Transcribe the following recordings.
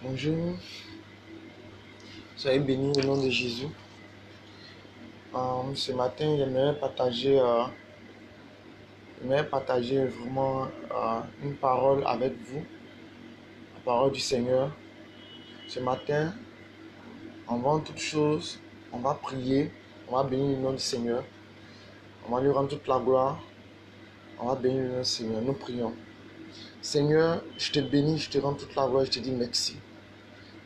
Bonjour, soyez bénis au nom de Jésus. Ce matin, j'aimerais partager vraiment une parole avec vous, la parole du Seigneur. Ce matin, avant toute chose, on va prier, on va bénir le nom du Seigneur, on va lui rendre toute la gloire, on va bénir le nom du Seigneur. Nous prions. Seigneur, je te bénis, je te rends toute la gloire, je te dis merci.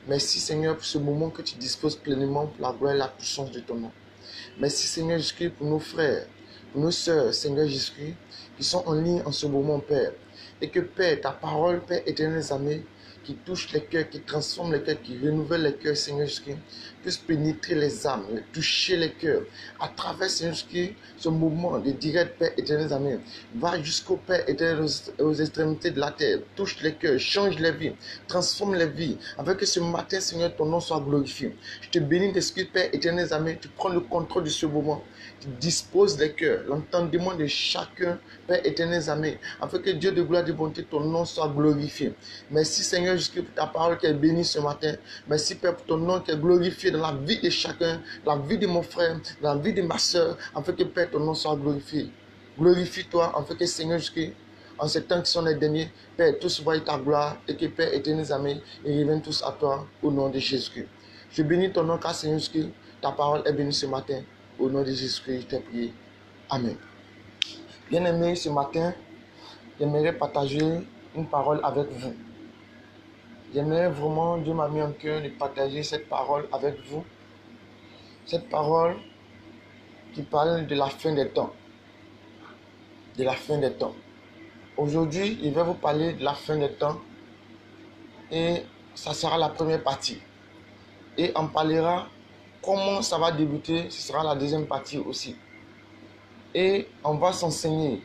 Merci Seigneur pour ce moment que tu disposes pleinement pour la gloire et la puissance de ton nom. Merci Seigneur Jésus-Christ pour nos frères, pour nos sœurs, Seigneur Jésus-Christ, qui sont en ligne en ce moment, Père. Et que Père, ta parole, Père éternel amis, qui touche les cœurs, qui transforme les cœurs, qui renouvelle les cœurs, Seigneur Jésus-Christ, puisse pénétrer les âmes, toucher les cœurs. À travers, Seigneur Jésus-Christ, ce mouvement de direct, Père éternel amis, va jusqu'au Père éternel aux extrémités de la terre, touche les cœurs, change les vies, transforme les vies, afin que ce matin, Seigneur, ton nom soit glorifié. Je te bénis d'esprit, Père éternel amis, tu prends le contrôle de ce moment, tu disposes les cœurs, l'entendement de chacun, Père éternel amis, afin que Dieu de gloire et de bonté, ton nom soit glorifié. Merci Seigneur Jésus pour ta parole qui est bénie ce matin. Merci Père pour ton nom qui est glorifié dans la vie de chacun, dans la vie de mon frère, dans la vie de ma soeur, afin que Père ton nom soit glorifié. Glorifie-toi afin que Seigneur Jésus, en ces temps qui sont les derniers, Père, tous voient ta gloire et que Père éternel amis, ils reviennent tous à toi au nom de Jésus-Christ. Je bénis ton nom car Seigneur Jésus, ta parole est bénie ce matin. Au nom de Jésus-Christ, je t'ai prié. Amen. Bien-aimés, ce matin, j'aimerais partager une parole avec vous. J'aimerais vraiment, Dieu m'a mis en cœur de partager cette parole avec vous. Cette parole qui parle de la fin des temps. De la fin des temps. Aujourd'hui, je vais vous parler de la fin des temps. Et ça sera la première partie. Et on parlera comment ça va débuter. Ce sera la deuxième partie aussi. Et on va s'enseigner.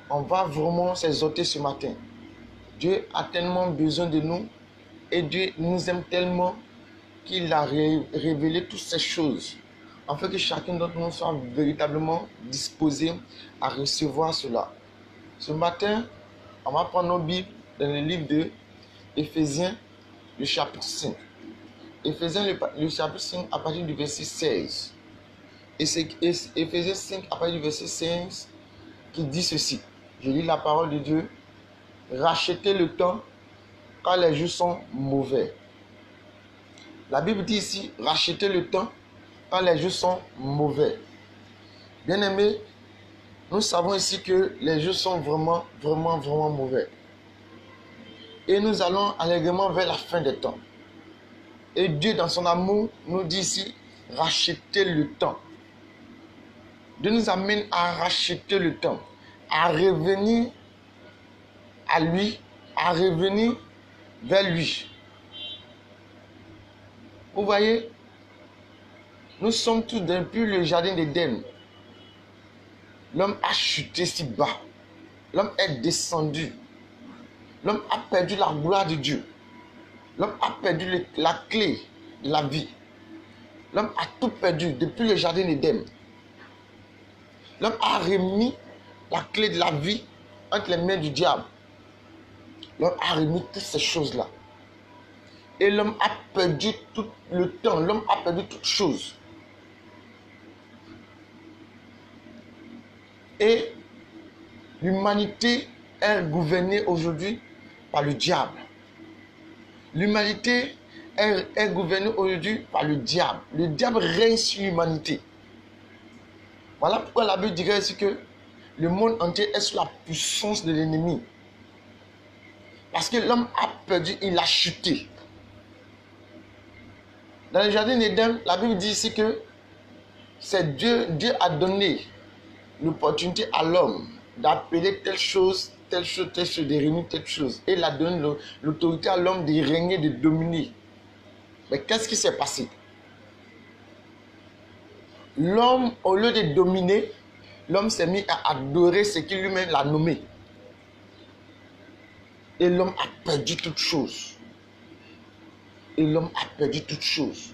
On va vraiment s'exhorter ce matin. Dieu a tellement besoin de nous. Et Dieu nous aime tellement qu'il a révélé toutes ces choses afin que chacun d'entre nous soit véritablement disposé à recevoir cela. Ce matin, on va prendre nos Bibles dans le livre de Éphésiens, le chapitre 5. Éphésiens, le chapitre 5 à partir du verset 16. Et c'est Éphésiens 5 à partir du verset 16 qui dit ceci. Je lis la parole de Dieu. Rachetez le temps quand les jours sont mauvais. La Bible dit ici, rachetez le temps quand les jours sont mauvais. Bien aimés, nous savons ici que les jours sont vraiment mauvais. Et nous allons allègrement vers la fin des temps. Et Dieu, dans son amour, nous dit ici, rachetez le temps. Dieu nous amène à racheter le temps, à revenir à lui, à revenir vers lui. Vous voyez, nous sommes tous depuis le jardin d'Éden. L'homme a chuté si bas. L'homme est descendu. L'homme a perdu la gloire de Dieu. L'homme a perdu la clé de la vie. L'homme a tout perdu depuis le jardin d'Éden. L'homme a remis la clé de la vie entre les mains du diable. L'homme a remis toutes ces choses-là. Et l'homme a perdu tout le temps. L'homme a perdu toutes choses. Et l'humanité est gouvernée aujourd'hui par le diable. L'humanité est gouvernée aujourd'hui par le diable. Le diable règne sur l'humanité. Voilà pourquoi la Bible dirait ici que le monde entier est sous la puissance de l'ennemi. Parce que l'homme a perdu, il a chuté. Dans le jardin d'Éden, la Bible dit ici que c'est Dieu a donné l'opportunité à l'homme d'appeler telle chose, de réunir telle chose. Et il a donné l'autorité à l'homme de régner, de dominer. Mais qu'est-ce qui s'est passé? L'homme, au lieu de dominer, l'homme s'est mis à adorer ce qu'il lui-même l'a nommé. Et l'homme a perdu toutes choses. Et l'homme a perdu toutes choses.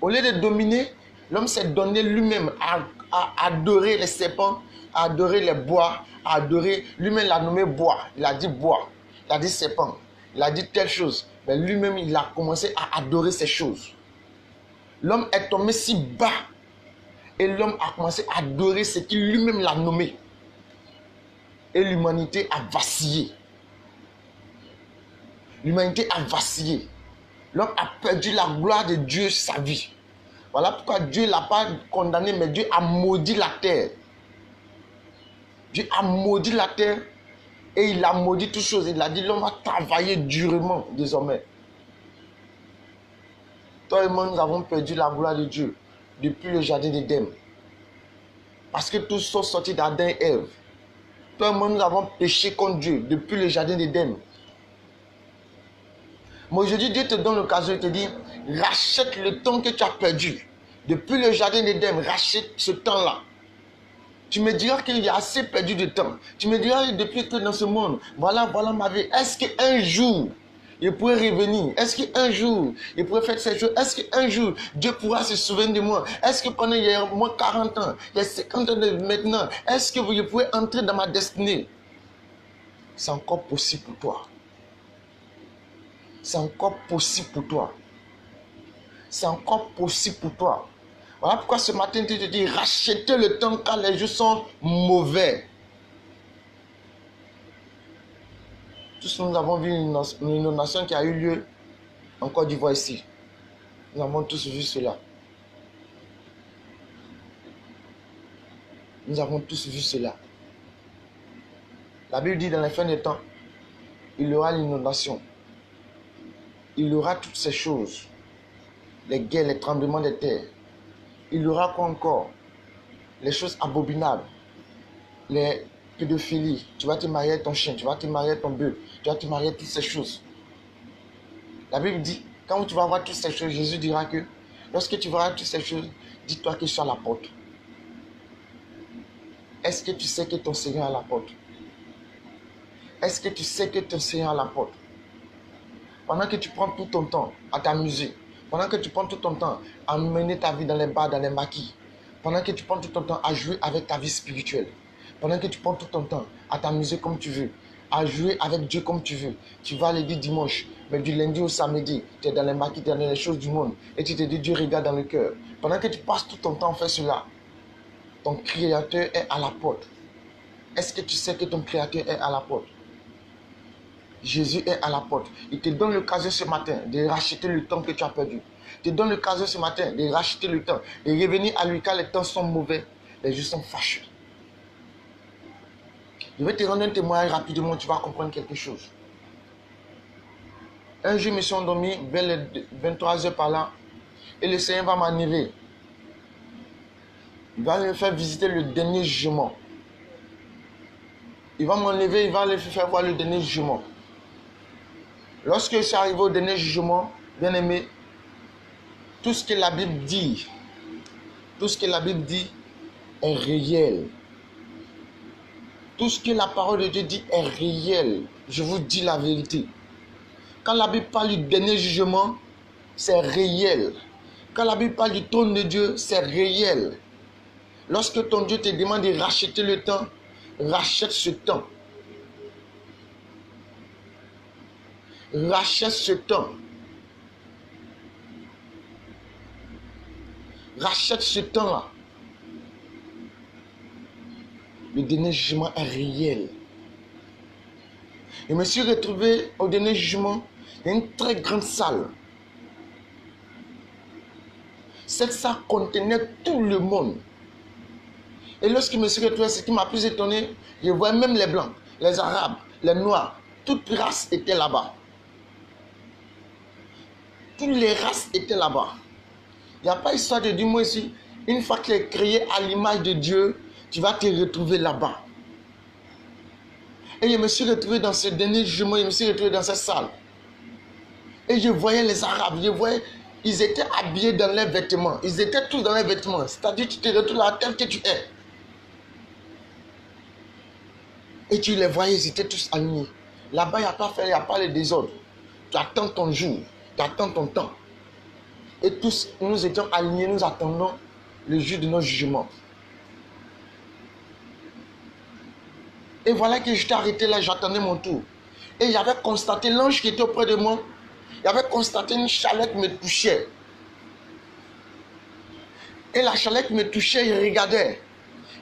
Au lieu de dominer, l'homme s'est donné lui-même à adorer les serpents, à adorer les bois, à adorer, lui-même l'a nommé bois. Il a dit bois, il a dit serpent. il a dit telle chose. Mais lui-même, il a commencé à adorer ces choses. L'homme est tombé si bas. Et l'homme a commencé à adorer ce qu'il lui-même l'a nommé. Et l'humanité a vacillé. L'humanité a vacillé. L'homme a perdu la gloire de Dieu sur sa vie. Voilà pourquoi Dieu ne l'a pas condamné, mais Dieu a maudit la terre. Dieu a maudit la terre et il a maudit toutes choses. Il a dit l'homme va travailler durement désormais. Toi et moi, nous avons perdu la gloire de Dieu depuis le jardin d'Éden. Parce que tous sont sortis d'Adam et Ève. Toi et moi, nous avons péché contre Dieu depuis le jardin d'Éden. Mais aujourd'hui, Dieu te donne l'occasion de te dire, rachète le temps que tu as perdu. Depuis le jardin d'Éden, rachète ce temps-là. Tu me diras qu'il y a assez perdu de temps. Tu me diras depuis que dans ce monde, voilà ma vie. Est-ce qu'un jour, il pourrait revenir? Est-ce qu'un jour, il pourrait faire ces choses? Est-ce qu'un jour, Dieu pourra se souvenir de moi? Est-ce que pendant il y a moins 40 ans, il y a 50 ans de maintenant, est-ce que vous pouvez entrer dans ma destinée? C'est encore possible pour toi. C'est encore possible pour toi. C'est encore possible pour toi. Voilà pourquoi ce matin, tu te dis, rachetez le temps quand les jours sont mauvais. Tous nous avons vu une inondation qui a eu lieu en Côte d'Ivoire ici. Nous avons tous vu cela. Nous avons tous vu cela. La Bible dit dans les fins des temps, il y aura l'inondation. Il y aura toutes ces choses. Les guerres, les tremblements de terre. Il y aura quoi encore? Les choses abominables. Les pédophilies. Tu vas te marier à ton chien, tu vas te marier à ton bœuf, tu vas te marier à toutes ces choses. La Bible dit, quand tu vas voir toutes ces choses, Jésus dira que lorsque tu verras toutes ces choses, dis-toi que je suis à la porte. Est-ce que tu sais que ton Seigneur est à la porte? Est-ce que tu sais que ton Seigneur est à la porte? Pendant que tu prends tout ton temps à t'amuser, pendant que tu prends tout ton temps à mener ta vie dans les bars, dans les maquis, pendant que tu prends tout ton temps à jouer avec ta vie spirituelle, pendant que tu prends tout ton temps à t'amuser comme tu veux, à jouer avec Dieu comme tu veux, tu vas le dire dimanche, mais du lundi au samedi, tu es dans les maquis, tu es dans les choses du monde, et tu te dis Dieu regarde dans le cœur. Pendant que tu passes tout ton temps à faire cela, ton Créateur est à la porte. Est-ce que tu sais que ton Créateur est à la porte? Jésus est à la porte. Il te donne l'occasion ce matin de racheter le temps que tu as perdu. Il te donne l'occasion ce matin de racheter le temps, de revenir à lui car les temps sont mauvais, les jours sont fâcheux. Je vais te rendre un témoignage rapidement, tu vas comprendre quelque chose. Un jour, je me suis endormi vers les 23h par là et le Seigneur va m'enlever. Il va me faire visiter le dernier jugement. Il va m'enlever, il va me faire voir le dernier jugement. Lorsque je suis arrivé au dernier jugement, bien aimé, tout ce que la Bible dit est réel. Tout ce que la parole de Dieu dit est réel. Je vous dis la vérité. Quand la Bible parle du dernier jugement, c'est réel. Quand la Bible parle du trône de Dieu, c'est réel. Lorsque ton Dieu te demande de racheter le temps, rachète ce temps. Rachète ce temps. Rachète ce temps-là. Le dernier jugement est réel. Je me suis retrouvé au dernier jugement dans une très grande salle. Cette salle contenait tout le monde. Et lorsque je me suis retrouvé, ce qui m'a plus étonné, je voyais même les blancs, les arabes, les noirs, toute race était là-bas. Toutes les races étaient là-bas. Il n'y a pas histoire de dire, moi ici, une fois que tu es créé à l'image de Dieu, tu vas te retrouver là-bas. Et je me suis retrouvé dans ce dernier jugement, je me suis retrouvé dans cette salle. Et je voyais les arabes, ils étaient habillés dans leurs vêtements. Ils étaient tous dans leurs vêtements. C'est-à-dire que tu te retrouves là tel que tu es. Et tu les voyais, ils étaient tous alignés. Là-bas, il n'y a pas faire, il n'y a pas le désordre. Tu attends ton jour, tu attends ton temps. Et tous, nous étions alignés, nous attendons le jour de notre jugement. Et voilà que j'étais arrêté là, j'attendais mon tour. Et j'avais constaté, l'ange qui était auprès de moi, j'avais constaté une chaleur qui me touchait. Et la chaleur qui me touchait, je regardais.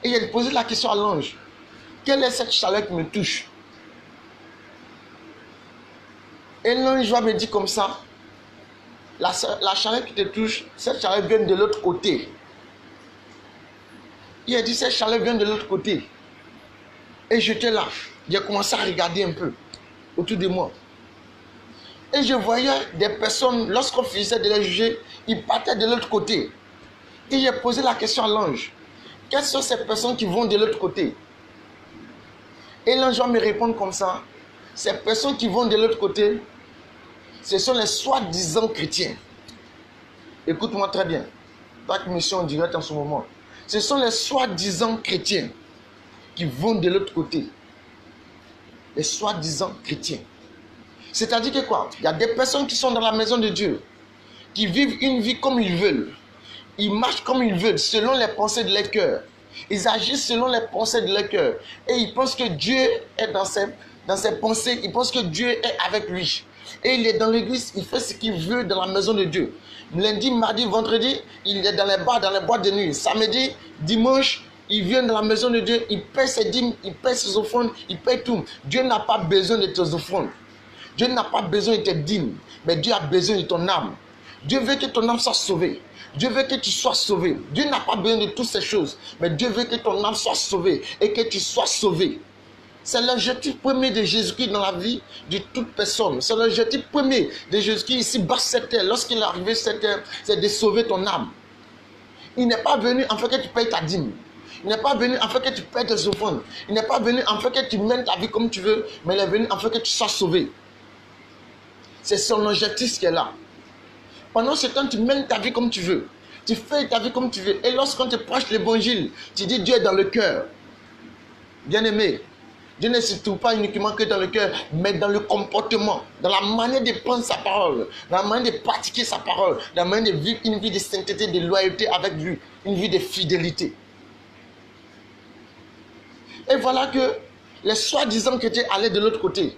Et j'ai posé la question à l'ange. Quelle est cette chaleur qui me touche? Et l'ange va me dire comme ça. La chaleur qui te touche, cette chaleur vient de l'autre côté. Il a dit, cette chaleur vient de l'autre côté. Et j'étais là. J'ai commencé à regarder un peu autour de moi. Et je voyais des personnes, lorsqu'on finissait de les juger, ils partaient de l'autre côté. Et j'ai posé la question à l'ange. Quelles sont ces personnes qui vont de l'autre côté? Et l'ange va me répondre comme ça. Ces personnes qui vont de l'autre côté, ce sont les soi-disant chrétiens. Écoute-moi très bien. Pas que mission en direct en ce moment. Ce sont les soi-disant chrétiens qui vont de l'autre côté. Les soi-disant chrétiens. C'est-à-dire que quoi? Il y a des personnes qui sont dans la maison de Dieu, qui vivent une vie comme ils veulent. Ils marchent comme ils veulent, selon les pensées de leur cœur. Ils agissent selon les pensées de leur cœur. Et ils pensent que Dieu est dans ses pensées. Ils pensent que Dieu est avec lui. Et il est dans l'église, il fait ce qu'il veut dans la maison de Dieu. Lundi, mardi, vendredi, il est dans les bars, dans les boîtes de nuit. Samedi, dimanche, il vient dans la maison de Dieu, il paie ses dîmes, il paie ses offrandes, il paie tout. Dieu n'a pas besoin de tes offrandes. Dieu n'a pas besoin de tes dîmes, mais Dieu a besoin de ton âme. Dieu veut que ton âme soit sauvée. Dieu veut que tu sois sauvé. Dieu n'a pas besoin de toutes ces choses, mais Dieu veut que ton âme soit sauvée et que tu sois sauvé. C'est l'objectif premier de Jésus-Christ dans la vie de toute personne. C'est l'objectif premier de Jésus-Christ ici bas cette terre. Lorsqu'il est arrivé cette terre, c'est de sauver ton âme. Il n'est pas venu afin que tu payes ta dîme. Il n'est pas venu afin que tu payes tes offrandes. Il n'est pas venu afin que tu mènes ta vie comme tu veux, mais il est venu afin que tu sois sauvé. C'est son objectif qui est là. Pendant ce temps, tu mènes ta vie comme tu veux. Tu fais ta vie comme tu veux. Et lorsqu'on te prêche l'évangile, tu dis Dieu est dans le cœur. Bien-aimé, Dieu ne se trouve pas uniquement que dans le cœur, mais dans le comportement, dans la manière de prendre sa parole, dans la manière de pratiquer sa parole, dans la manière de vivre une vie de sainteté, de loyauté avec lui, une vie de fidélité. Et voilà que les soi-disant chrétiens allaient de l'autre côté.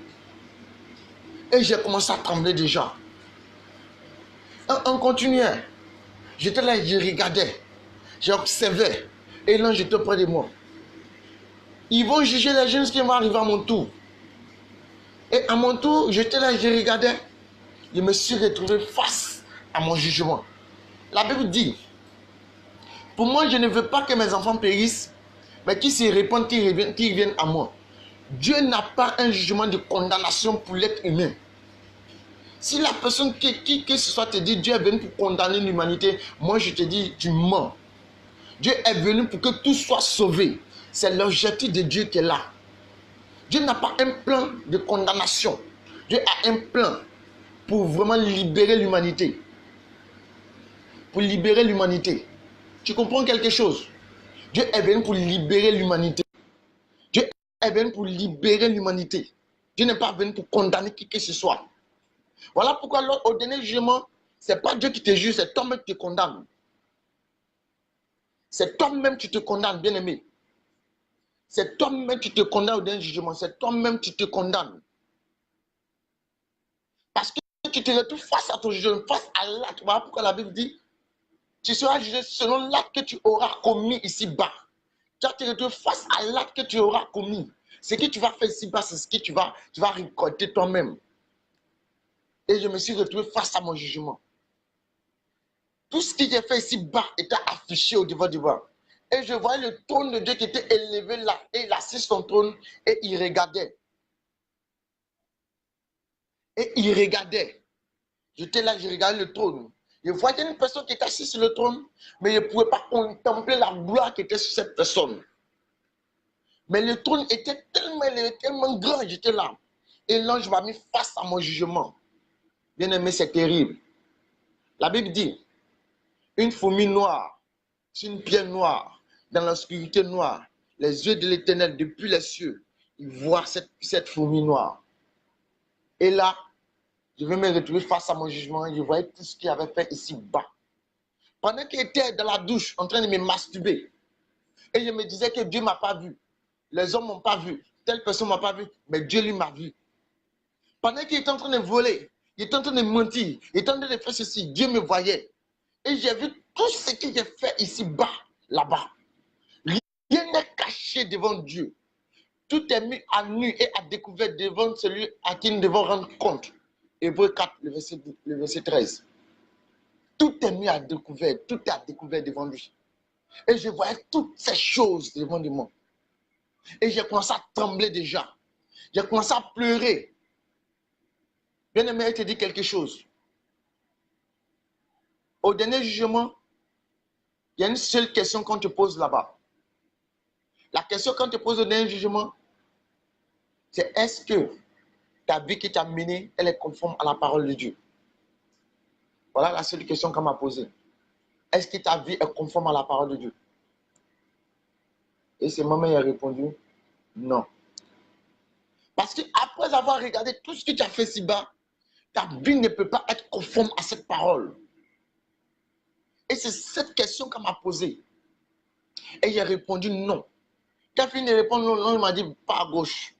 Et j'ai commencé à trembler déjà. On continuait. J'étais là, je regardais, j'observais. Et l'ange était près de moi. Ils vont juger les jeunes qui vont arriver à mon tour. Et à mon tour, j'étais là, je regardais. Je me suis retrouvé face à mon jugement. La Bible dit, pour moi, je ne veux pas que mes enfants périssent, mais qu'ils se répandent, qu'ils reviennent à moi. Dieu n'a pas un jugement de condamnation pour l'être humain. Si la personne qui que ce soit te dit Dieu est venu pour condamner l'humanité, moi je te dis, tu mens. Dieu est venu pour que tout soit sauvé. C'est l'objectif de Dieu qui est là. Dieu n'a pas un plan de condamnation. Dieu a un plan pour vraiment libérer l'humanité. Pour libérer l'humanité. Tu comprends quelque chose? Dieu est venu pour libérer l'humanité. Dieu est venu pour libérer l'humanité. Dieu n'est pas venu pour condamner qui que ce soit. Voilà pourquoi au dernier jugement, ce n'est pas Dieu qui te juge, c'est toi-même qui te condamne. C'est toi-même qui te condamne, bien-aimé. C'est toi-même qui te condamne au dernier jugement. C'est toi-même qui te condamne. Parce que tu te retrouves face à ton jugement, face à l'acte. Voilà pourquoi la Bible dit, tu seras jugé selon l'acte que tu auras commis ici-bas. Tu te retrouves face à l'acte que tu auras commis. Ce que tu vas faire ici-bas, c'est ce que tu vas récolter toi-même. Et je me suis retrouvé face à mon jugement. Tout ce que j'ai fait ici-bas était affiché au devant du bas. Et je voyais le trône de Dieu qui était élevé là. Et il assis sur son trône et il regardait. Et il regardait. J'étais là, je regardais le trône. Je voyais une personne qui était assise sur le trône, mais je ne pouvais pas contempler la gloire qui était sur cette personne. Mais le trône était tellement grand, j'étais là. Et l'ange m'a mis face à mon jugement. Bien aimé, c'est terrible. La Bible dit, une fourmi noire, sur une pierre noire, dans l'obscurité noire, les yeux de l'Éternel depuis les cieux, ils voient cette fourmi noire. Et là, je vais me retrouver face à mon jugement. Je voyais tout ce qu'il avait fait ici-bas. Pendant qu'il était dans la douche, en train de me masturber, et je me disais que Dieu ne m'a pas vu. Les hommes ne m'ont pas vu. Telle personne ne m'a pas vu, mais Dieu lui m'a vu. Pendant qu'il était en train de voler, il était en train de mentir, il était en train de faire ceci, Dieu me voyait. Et j'ai vu tout ce que j'ai fait ici-bas, là-bas. Rien n'est caché devant Dieu. Tout est mis à nu et à découvert devant celui à qui nous devons rendre compte. Hébreux 4, le verset 13. Tout est mis à découvert, tout est à découvert devant lui. Et je voyais toutes ces choses devant moi. Et j'ai commencé à trembler déjà. J'ai commencé à pleurer. Bien-aimé, il te dit quelque chose. Au dernier jugement, il y a une seule question qu'on te pose là-bas. La question qu'on te pose au dernier jugement, c'est est-ce que ta vie qui t'a mené, elle est conforme à la parole de Dieu? Voilà la seule question qu'on m'a posée. Est-ce que ta vie est conforme à la parole de Dieu? Et ce moment, il a répondu, non. Parce qu'après avoir regardé tout ce que tu as fait si-bas, ta vie ne peut pas être conforme à cette parole. Et c'est cette question qu'on m'a posée. Et j'ai répondu non. Quand il de répondre non, il m'a dit, va à gauche.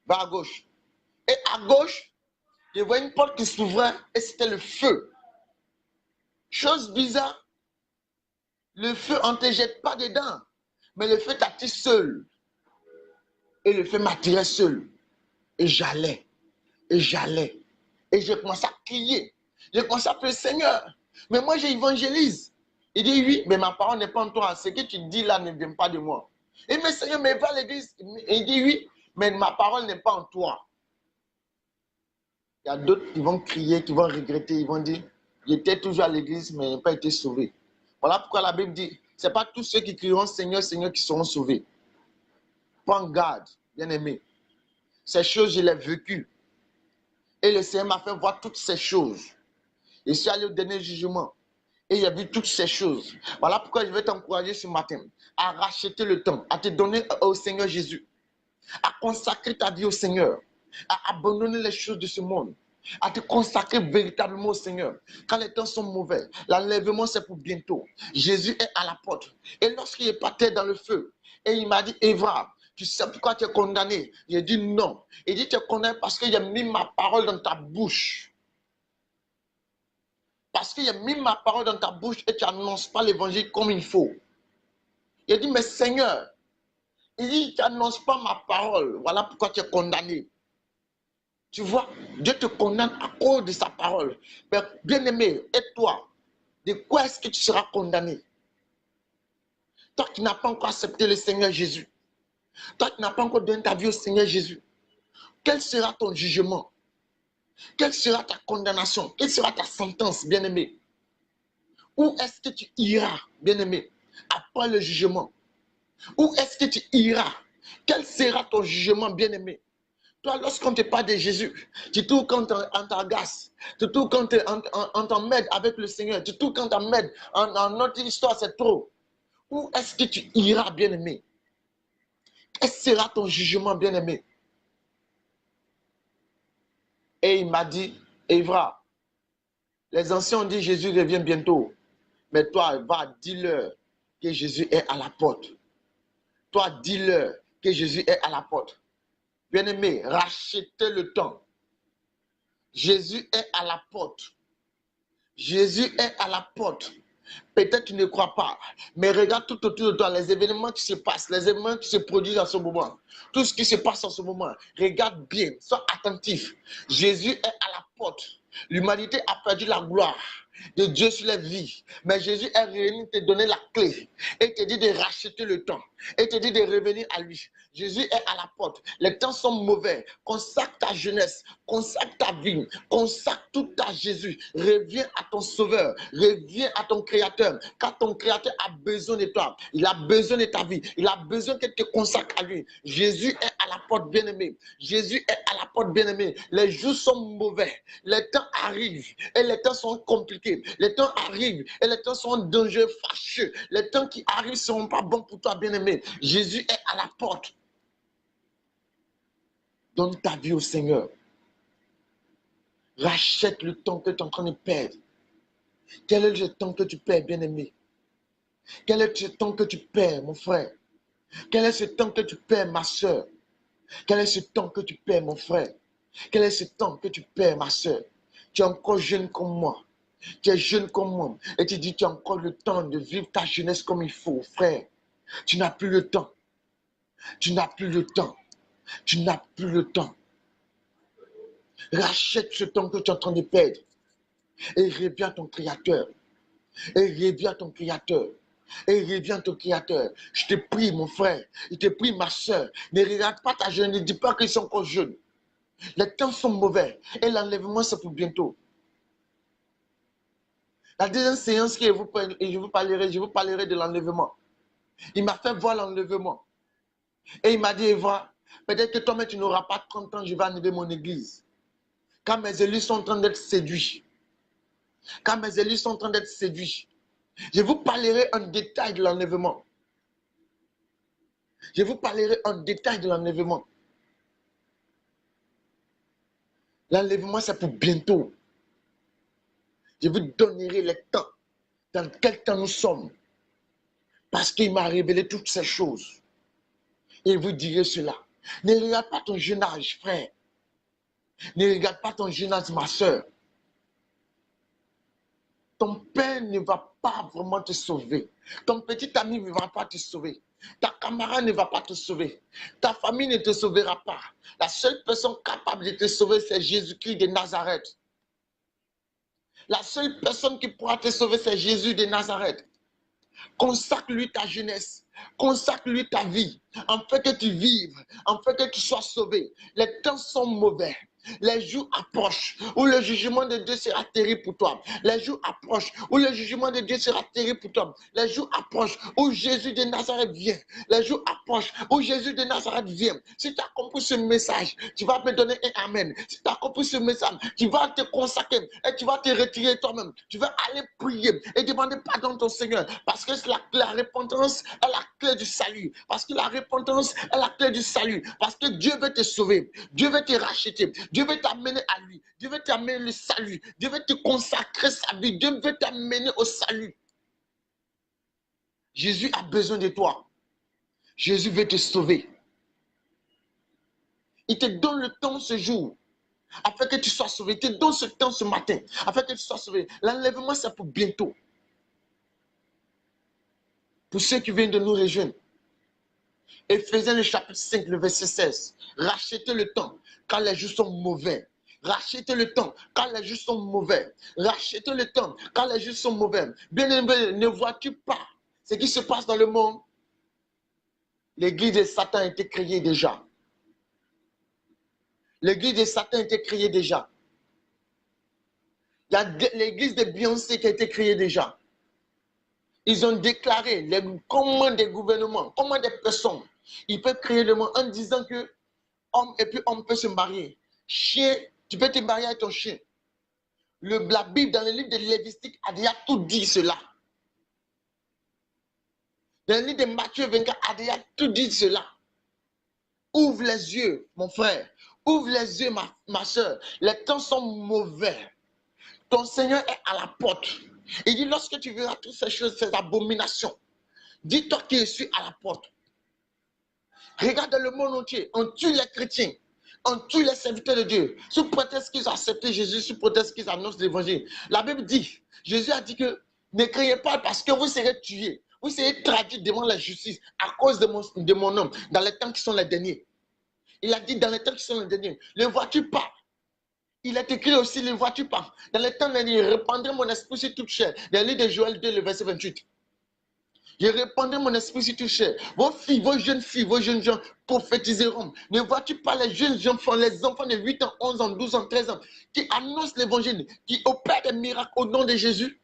Va à gauche. Et à gauche, je vois une porte qui s'ouvrait et c'était le feu. Chose bizarre, le feu, on ne te jette pas dedans. Mais le feu t'attire seul. Et le feu m'attirait seul. Et j'allais. Et j'allais. Et j'ai commencé à crier. J'ai commencé à appeler le Seigneur. Mais moi, j'évangélise. Il dit, oui, mais ma parole n'est pas en toi. Ce que tu dis là ne vient pas de moi. Et mais Seigneur, mais va à l'église. Il dit, oui, mais ma parole n'est pas en toi. Il y a d'autres qui vont crier, qui vont regretter. Ils vont dire, j'étais toujours à l'église, mais je n'ai pas été sauvé. Voilà pourquoi la Bible dit, ce n'est pas tous ceux qui crieront Seigneur, Seigneur qui seront sauvés. Prends garde, bien-aimé. Ces choses, je les ai vécues. Et le Seigneur m'a fait voir toutes ces choses. Je suis allé au dernier jugement. Et j'ai vu toutes ces choses. Voilà pourquoi je vais t'encourager ce matin à racheter le temps, à te donner au Seigneur Jésus, à consacrer ta vie au Seigneur, à abandonner les choses de ce monde, à te consacrer véritablement au Seigneur. Quand les temps sont mauvais, l'enlèvement c'est pour bientôt. Jésus est à la porte. Et lorsqu'il est parti dans le feu, et il m'a dit, Eva, tu sais pourquoi tu es condamné? J'ai dit non. Il dit, tu es condamné parce que j'ai mis ma parole dans ta bouche. Parce qu'il a mis ma parole dans ta bouche et tu n'annonces pas l'évangile comme il faut. Il a dit, mais Seigneur, il dit, tu n'annonces pas ma parole. Voilà pourquoi tu es condamné. Tu vois, Dieu te condamne à cause de sa parole. Mais bien-aimé, et toi, de quoi est-ce que tu seras condamné? Toi qui n'as pas encore accepté le Seigneur Jésus. Toi qui n'as pas encore donné ta vie au Seigneur Jésus. Quel sera ton jugement? Quelle sera ta condamnation? Quelle sera ta sentence, bien-aimé? Où est-ce que tu iras, bien-aimé, après le jugement? Où est-ce que tu iras? Quel sera ton jugement, bien-aimé? Toi, lorsqu'on te parle de Jésus, tu trouves quand on t'agace, tu trouves quand on t'emmène avec le Seigneur, tu trouves quand on t'emmène en notre histoire, c'est trop. Où est-ce que tu iras, bien-aimé? Quel sera ton jugement, bien-aimé? Et il m'a dit, Évra, les anciens ont dit Jésus revient bientôt. Mais toi, va, dis-leur que Jésus est à la porte. Toi, dis-leur que Jésus est à la porte. Bien-aimé, rachetez le temps. Jésus est à la porte. Jésus est à la porte. Peut-être tu ne crois pas, mais regarde tout autour de toi, les événements qui se passent, les événements qui se produisent en ce moment. Tout ce qui se passe en ce moment, regarde bien, sois attentif. Jésus est à la porte. L'humanité a perdu la gloire de Dieu sur les vies. Mais Jésus est venu te donner la clé et te dit de racheter le temps et te dit de revenir à lui. Jésus est à la porte. Les temps sont mauvais. Consacre ta jeunesse, consacre ta vie, consacre tout à Jésus. Reviens à ton Sauveur, reviens à ton Créateur, car ton Créateur a besoin de toi. Il a besoin de ta vie. Il a besoin que tu te consacres à lui. Jésus est à la porte, bien-aimé. Jésus est à la porte, bien-aimé. Les jours sont mauvais. Les temps arrivent et les temps sont compliqués. Les temps arrivent et les temps sont dangereux, fâcheux. Les temps qui arrivent ne seront pas bons pour toi, bien-aimé. Jésus est à la porte. Donne ta vie au Seigneur. Rachète le temps que tu es en train de perdre. Quel est le temps que tu perds, bien-aimé? Quel est ce temps que tu perds, mon frère? Quel est ce temps que tu perds, ma soeur? Quel est ce temps que tu perds, mon frère? Quel est ce temps que tu perds, ma soeur? Tu es encore jeune comme moi. Tu es jeune comme moi. Et tu dis, tu as encore le temps de vivre ta jeunesse comme il faut, frère. Tu n'as plus le temps. Tu n'as plus le temps. Tu n'as plus le temps. Rachète ce temps que tu es en train de perdre. Et reviens à ton Créateur. Et reviens à ton Créateur. Et reviens à ton Créateur. Je te prie, mon frère. Je te prie, ma soeur. Ne regarde pas ta jeune. Ne dis pas qu'ils sont encore jeunes. Les temps sont mauvais. Et l'enlèvement, c'est pour bientôt. La deuxième séance que je vous parlerai de l'enlèvement. Il m'a fait voir l'enlèvement. Et il m'a dit, Eva, peut-être que toi-même tu n'auras pas 30 ans, je vais enlever mon église. Quand mes élus sont en train d'être séduits. Quand mes élus sont en train d'être séduits. Je vous parlerai en détail de l'enlèvement. Je vous parlerai en détail de l'enlèvement. L'enlèvement, c'est pour bientôt. Je vous donnerai les temps. Dans quel temps nous sommes. Parce qu'il m'a révélé toutes ces choses. Et vous direz cela. Ne regarde pas ton jeune âge, frère. Ne regarde pas ton jeune âge, ma soeur. Ton père ne va pas vraiment te sauver. Ton petit ami ne va pas te sauver. Ta camarade ne va pas te sauver. Ta famille ne te sauvera pas. La seule personne capable de te sauver, c'est Jésus-Christ de Nazareth. La seule personne qui pourra te sauver, c'est Jésus de Nazareth. Consacre-lui ta jeunesse. Consacre-lui ta vie. En fait que tu vives. En fait que tu sois sauvé. Les temps sont mauvais. Les jours approchent où le jugement de Dieu sera terrible pour toi. Les jours approchent où le jugement de Dieu sera terrible pour toi. Les jours approchent où Jésus de Nazareth vient. Les jours approchent où Jésus de Nazareth vient. Si tu as compris ce message, tu vas me donner un amen. Si tu as compris ce message, tu vas te consacrer et tu vas te retirer toi-même. Tu vas aller prier et demander pardon à ton Seigneur. Parce que la repentance est la clé du salut. Parce que la repentance est la clé du salut. Parce que Dieu veut te sauver. Dieu veut te racheter. Dieu veut t'amener à lui. Dieu veut t'amener le salut. Dieu veut te consacrer sa vie. Dieu veut t'amener au salut. Jésus a besoin de toi. Jésus veut te sauver. Il te donne le temps ce jour afin que tu sois sauvé. Il te donne ce temps ce matin afin que tu sois sauvé. L'enlèvement, c'est pour bientôt. Pour ceux qui viennent de nous rejoindre. Éphésiens le chapitre 5, le verset 16. Rachetez le temps quand les jours sont mauvais. Rachetez le temps quand les jours sont mauvais. Rachetez le temps quand les jours sont mauvais. Bien aimé, ne vois-tu pas ce qui se passe dans le monde? L'église de Satan a été créée déjà. L'église de Satan a été créée déjà. Il y a l'église de Beyoncé qui a été créée déjà. Ils ont déclaré comment des gouvernements, comment des personnes, ils peuvent créer le monde en disant que homme et puis homme peut se marier. Chien, tu peux te marier avec ton chien. La Bible, dans le livre de Lévitique, a déjà tout dit cela. Dans le livre de Matthieu 24, a déjà tout dit cela. Ouvre les yeux, mon frère. Ouvre les yeux, ma soeur. Les temps sont mauvais. Ton Seigneur est à la porte. Il dit, lorsque tu verras toutes ces choses, ces abominations, dis-toi que je suis à la porte. Regarde le monde entier, on tue les chrétiens. On tue les serviteurs de Dieu, sous prétexte qu'ils ont accepté Jésus, sous prétexte qu'ils annoncent l'évangile. La Bible dit, Jésus a dit que ne criez pas parce que vous serez tués. Vous serez traduits devant la justice à cause de mon nom, dans les temps qui sont les derniers. Il a dit dans les temps qui sont les derniers, ne vois-tu pas? Il est écrit aussi, ne vois-tu pas? Dans les temps derniers, je répandrai mon esprit sur toute chair. Dans le livre de Joël 2, le verset 28. Je répandrai mon esprit sur toute chair. Vos filles, vos jeunes filles, vos jeunes gens prophétiseront. Ne vois-tu pas les jeunes enfants, les enfants de 8 ans, 11 ans, 12 ans, 13 ans, qui annoncent l'évangile, qui opèrent des miracles au nom de Jésus?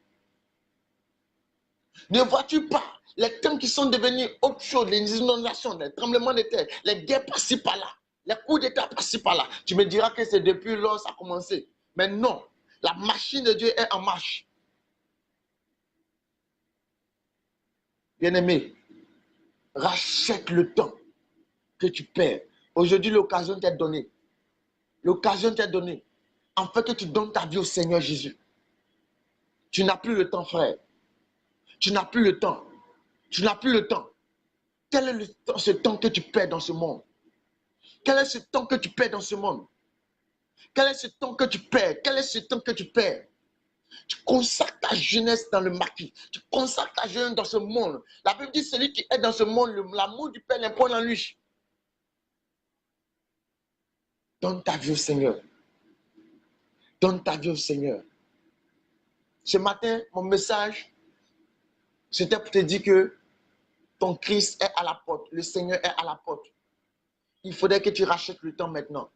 Ne vois-tu pas les temps qui sont devenus autre chose, les inondations, les tremblements de terre, les guerres par-ci par-là, les coups d'État par-ci par-là? Tu me diras que c'est depuis lors que ça a commencé. Mais non, la machine de Dieu est en marche. Bien-aimé, rachète le temps que tu perds. Aujourd'hui, l'occasion t'est donnée. L'occasion t'est donnée. En fait, que tu donnes ta vie au Seigneur Jésus. Tu n'as plus le temps, frère. Tu n'as plus le temps. Tu n'as plus le temps. Quel est ce temps que tu perds dans ce monde? Quel est ce temps que tu perds dans ce monde? Quel est ce temps que tu perds? Quel est ce temps que tu perds? Tu consacres ta jeunesse dans le maquis. Tu consacres ta jeunesse dans ce monde. La Bible dit, celui qui est dans ce monde, l'amour du Père l'imprègne en lui. Donne ta vie au Seigneur. Donne ta vie au Seigneur. Ce matin, mon message, c'était pour te dire que ton Christ est à la porte. Le Seigneur est à la porte. Il faudrait que tu rachètes le temps maintenant.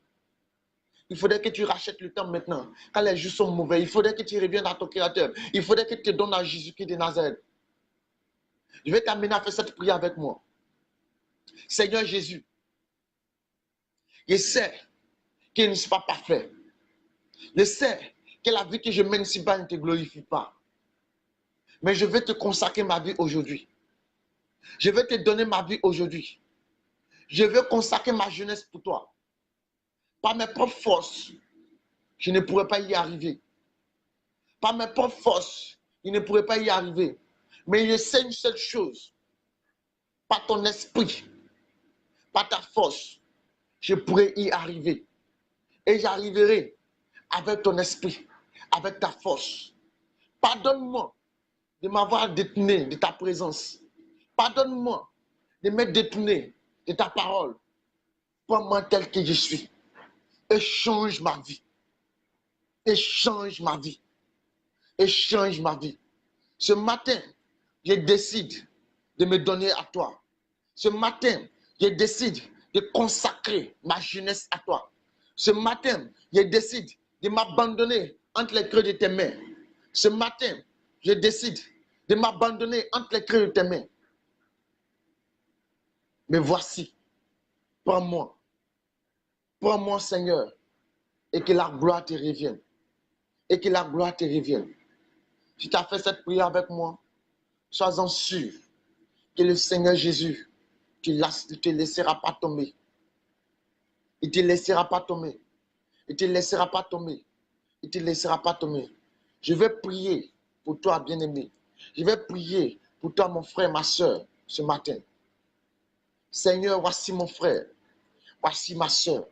Il faudrait que tu rachètes le temps maintenant. Quand les jours sont mauvais, il faudrait que tu reviennes à ton Créateur. Il faudrait que tu te donnes à Jésus-Christ de Nazareth. Je vais t'amener à faire cette prière avec moi. Seigneur Jésus, je sais qu'il ne suis pas parfait. Je sais que la vie que je mène ici-bas ne te glorifie pas. Mais je vais te consacrer ma vie aujourd'hui. Je vais te donner ma vie aujourd'hui. Je veux consacrer ma jeunesse pour toi. Par mes propres forces, je ne pourrais pas y arriver. Par mes propres forces, je ne pourrais pas y arriver. Mais je sais une seule chose. Par ton esprit, par ta force, je pourrais y arriver. Et j'arriverai avec ton esprit, avec ta force. Pardonne-moi de m'avoir détourné de ta présence. Pardonne-moi de m'être détourné de ta parole. Prends-moi tel que je suis. Et change ma vie. Et change ma vie. Et change ma vie. Ce matin, je décide de me donner à toi. Ce matin, je décide de consacrer ma jeunesse à toi. Ce matin, je décide de m'abandonner entre les creux de tes mains. Ce matin, je décide de m'abandonner entre les creux de tes mains. Mais voici, prends-moi. Prends-moi, Seigneur, et que la gloire te revienne. Et que la gloire te revienne. Si tu as fait cette prière avec moi, sois-en sûr que le Seigneur Jésus ne te laissera pas tomber. Il ne te laissera pas tomber. Il ne te laissera pas tomber. Il ne te laissera pas tomber. Je vais prier pour toi, bien-aimé. Je vais prier pour toi, mon frère, ma soeur, ce matin. Seigneur, voici mon frère. Voici ma soeur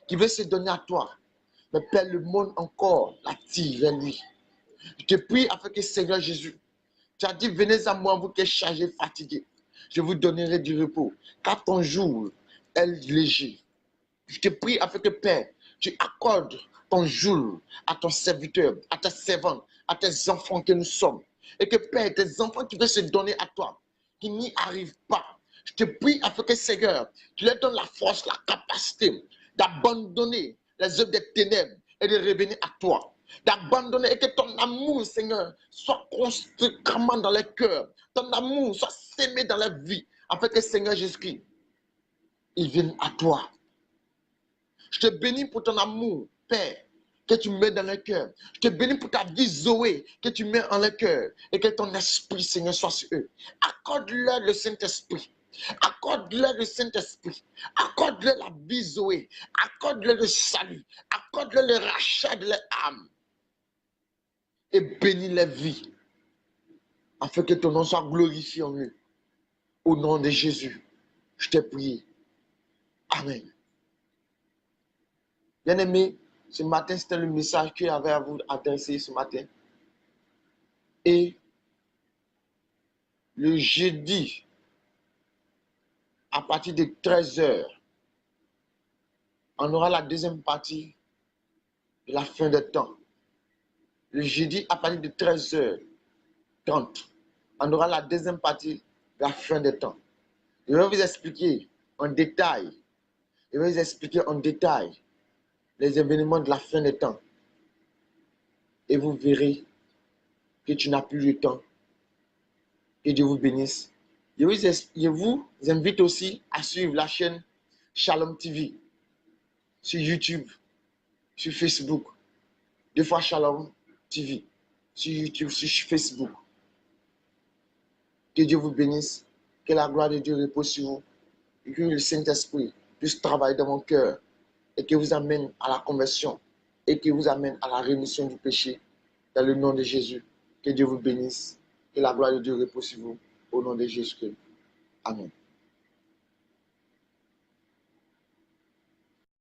qui veut se donner à toi. Mais Père, le monde encore l'attire vers lui. Je te prie afin que Seigneur Jésus, tu as dit, venez à moi, vous qui êtes chargés, fatigués. Je vous donnerai du repos, car ton jour est léger. Je te prie afin que Père, tu accordes ton jour à ton serviteur, à ta servante, à tes enfants que nous sommes. Et que Père, tes enfants qui veulent se donner à toi, qui n'y arrivent pas. Je te prie afin que Seigneur, tu leur donnes la force, la capacité d'abandonner les œuvres des ténèbres et de revenir à toi. D'abandonner et que ton amour, Seigneur, soit constamment dans les cœurs. Ton amour soit sémé dans la vie, afin que Seigneur Jésus-Christ, il vienne à toi. Je te bénis pour ton amour, Père, que tu mets dans le cœur. Je te bénis pour ta vie, Zoé, que tu mets en le cœur. Et que ton esprit, Seigneur, soit sur eux. Accorde-leur le Saint-Esprit. Accorde-leur le Saint-Esprit. Accorde-leur la vie, Zoé. Accorde-leur le salut. Accorde-leur le rachat de leur âme. Et bénis les vies. Afin que ton nom soit glorifié en eux. Au nom de Jésus, je t'ai prié. Amen. Bien-aimé, ce matin, c'était le message que j'avais à vous adresser ce matin. Et le jeudi, à partir de 13h, on aura la deuxième partie de la fin des temps. Le jeudi, à partir de 13h30, on aura la deuxième partie de la fin des temps. Je vais vous expliquer en détail, les événements de la fin des temps. Et vous verrez que tu n'as plus le temps. Que Dieu vous bénisse. Je vous invite aussi à suivre la chaîne Shalom TV sur YouTube, sur Facebook. 2 fois Shalom TV sur YouTube, sur Facebook. Que Dieu vous bénisse. Que la gloire de Dieu repose sur vous. Et que le Saint-Esprit puisse travailler dans mon cœur et que vous amène à la conversion et que vous amène à la rémission du péché. Dans le nom de Jésus. Que Dieu vous bénisse. Que la gloire de Dieu repose sur vous. Au nom de Jésus-Christ. Amen.